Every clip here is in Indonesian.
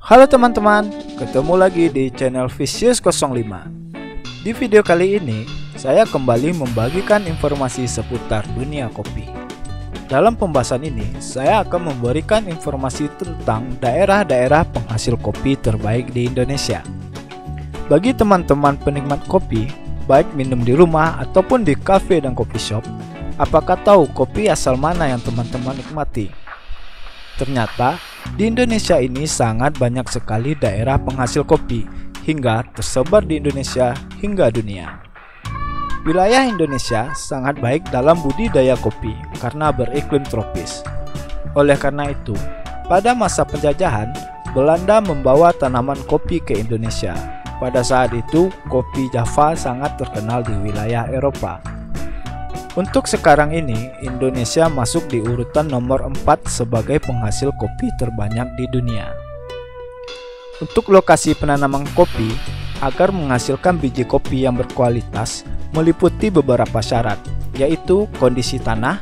Halo teman-teman, ketemu lagi di channel Vicious05. Di video kali ini, saya kembali membagikan informasi seputar dunia kopi. Dalam pembahasan ini, saya akan memberikan informasi tentang daerah-daerah penghasil kopi terbaik di Indonesia. Bagi teman-teman penikmat kopi, baik minum di rumah ataupun di kafe dan kopi shop, apakah tahu kopi asal mana yang teman-teman nikmati? Ternyata, di Indonesia ini sangat banyak sekali daerah penghasil kopi, hingga tersebar di Indonesia hingga dunia. Wilayah Indonesia sangat baik dalam budidaya kopi karena beriklim tropis. Oleh karena itu, pada masa penjajahan, Belanda membawa tanaman kopi ke Indonesia. Pada saat itu, kopi Java sangat terkenal di wilayah Eropa. Untuk sekarang ini, Indonesia masuk di urutan nomor 4 sebagai penghasil kopi terbanyak di dunia. Untuk lokasi penanaman kopi, agar menghasilkan biji kopi yang berkualitas, meliputi beberapa syarat, yaitu kondisi tanah,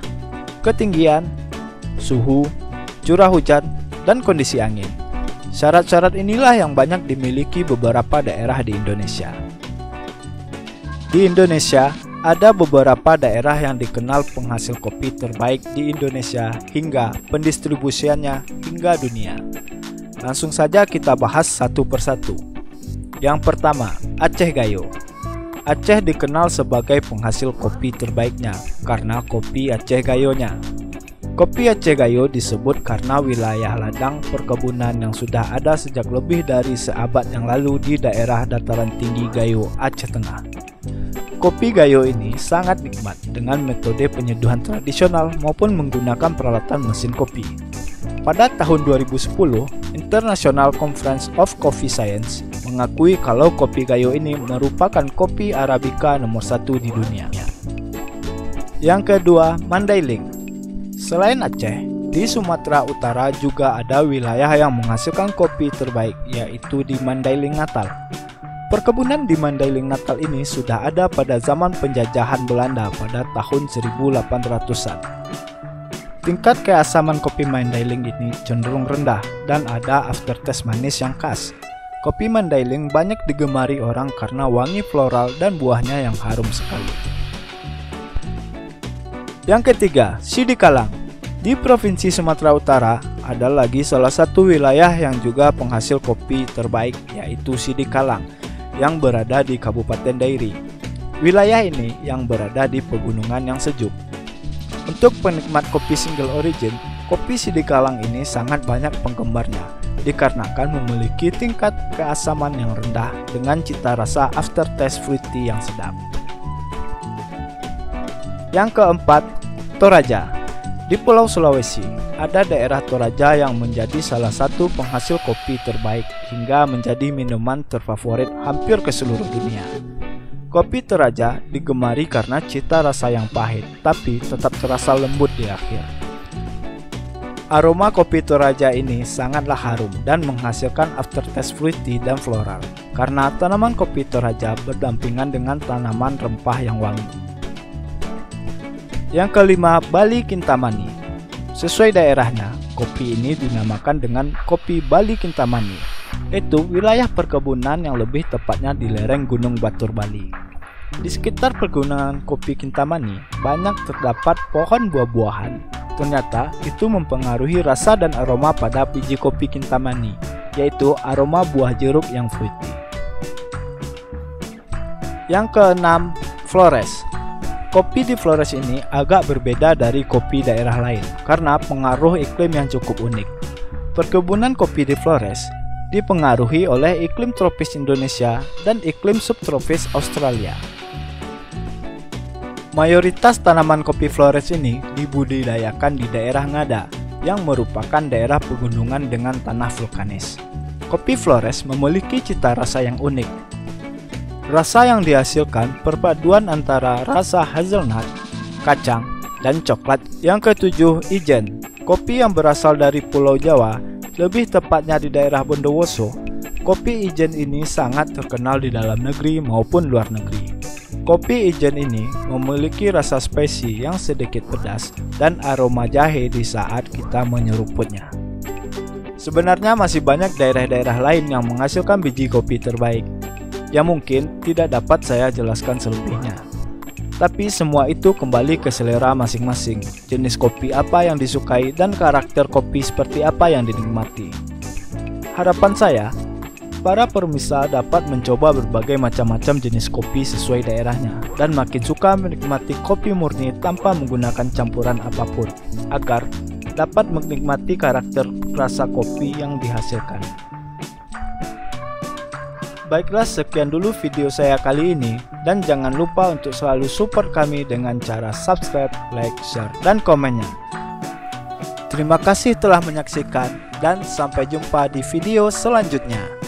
ketinggian, suhu, curah hujan, dan kondisi angin. Syarat-syarat inilah yang banyak dimiliki beberapa daerah di Indonesia. Di Indonesia, ada beberapa daerah yang dikenal penghasil kopi terbaik di Indonesia hingga pendistribusiannya hingga dunia. Langsung saja kita bahas satu persatu. Yang pertama, Aceh Gayo. Aceh dikenal sebagai penghasil kopi terbaiknya karena kopi Aceh Gayonya. Kopi Aceh Gayo disebut karena wilayah ladang perkebunan yang sudah ada sejak lebih dari seabad yang lalu di daerah dataran tinggi Gayo, Aceh Tengah. Kopi Gayo ini sangat nikmat dengan metode penyeduhan tradisional maupun menggunakan peralatan mesin kopi. Pada tahun 2010, International Conference of Coffee Science mengakui kalau kopi Gayo ini merupakan kopi Arabica nomor 1 di dunia. Yang kedua, Mandailing. Selain Aceh, di Sumatera Utara juga ada wilayah yang menghasilkan kopi terbaik, yaitu di Mandailing Natal. Perkebunan di Mandailing Natal ini sudah ada pada zaman penjajahan Belanda pada tahun 1800-an. Tingkat keasaman kopi Mandailing ini cenderung rendah dan ada aftertaste manis yang khas. Kopi Mandailing banyak digemari orang karena wangi floral dan buahnya yang harum sekali. Yang ketiga, Sidikalang. Di Provinsi Sumatera Utara, ada lagi salah satu wilayah yang juga penghasil kopi terbaik, yaitu Sidikalang, yang berada di Kabupaten Dairi. Wilayah ini yang berada di pegunungan yang sejuk. Untuk penikmat kopi single origin, kopi Sidikalang ini sangat banyak penggemarnya, dikarenakan memiliki tingkat keasaman yang rendah dengan cita rasa aftertaste fruity yang sedap. Yang keempat, Toraja. Di Pulau Sulawesi, ada daerah Toraja yang menjadi salah satu penghasil kopi terbaik hingga menjadi minuman terfavorit hampir ke seluruh dunia. Kopi Toraja digemari karena cita rasa yang pahit, tapi tetap terasa lembut di akhir. Aroma kopi Toraja ini sangatlah harum dan menghasilkan aftertaste fruity dan floral, karena tanaman kopi Toraja berdampingan dengan tanaman rempah yang wangi. Yang kelima, Bali Kintamani. Sesuai daerahnya, kopi ini dinamakan dengan kopi Bali Kintamani, yaitu wilayah perkebunan yang lebih tepatnya di lereng Gunung Batur, Bali. Di sekitar perkebunan kopi Kintamani, banyak terdapat pohon buah-buahan. Ternyata itu mempengaruhi rasa dan aroma pada biji kopi Kintamani, yaitu aroma buah jeruk yang fruity. Yang keenam, Flores. Kopi di Flores ini agak berbeda dari kopi daerah lain karena pengaruh iklim yang cukup unik. Perkebunan kopi di Flores dipengaruhi oleh iklim tropis Indonesia dan iklim subtropis Australia. Mayoritas tanaman kopi Flores ini dibudidayakan di daerah Ngada yang merupakan daerah pegunungan dengan tanah vulkanis. Kopi Flores memiliki cita rasa yang unik. Rasa yang dihasilkan perpaduan antara rasa hazelnut, kacang, dan coklat. Yang ketujuh, Ijen. Kopi yang berasal dari Pulau Jawa, lebih tepatnya di daerah Bondowoso. Kopi Ijen ini sangat terkenal di dalam negeri maupun luar negeri. Kopi Ijen ini memiliki rasa spicy yang sedikit pedas dan aroma jahe di saat kita menyeruputnya. Sebenarnya masih banyak daerah-daerah lain yang menghasilkan biji kopi terbaik, yang mungkin tidak dapat saya jelaskan selebihnya. Tapi semua itu kembali ke selera masing-masing, jenis kopi apa yang disukai dan karakter kopi seperti apa yang dinikmati. Harapan saya, para permisal dapat mencoba berbagai macam-macam jenis kopi sesuai daerahnya dan makin suka menikmati kopi murni tanpa menggunakan campuran apapun, agar dapat menikmati karakter rasa kopi yang dihasilkan. Baiklah, sekian dulu video saya kali ini, dan jangan lupa untuk selalu support kami dengan cara subscribe, like, share, dan komennya. Terima kasih telah menyaksikan, dan sampai jumpa di video selanjutnya.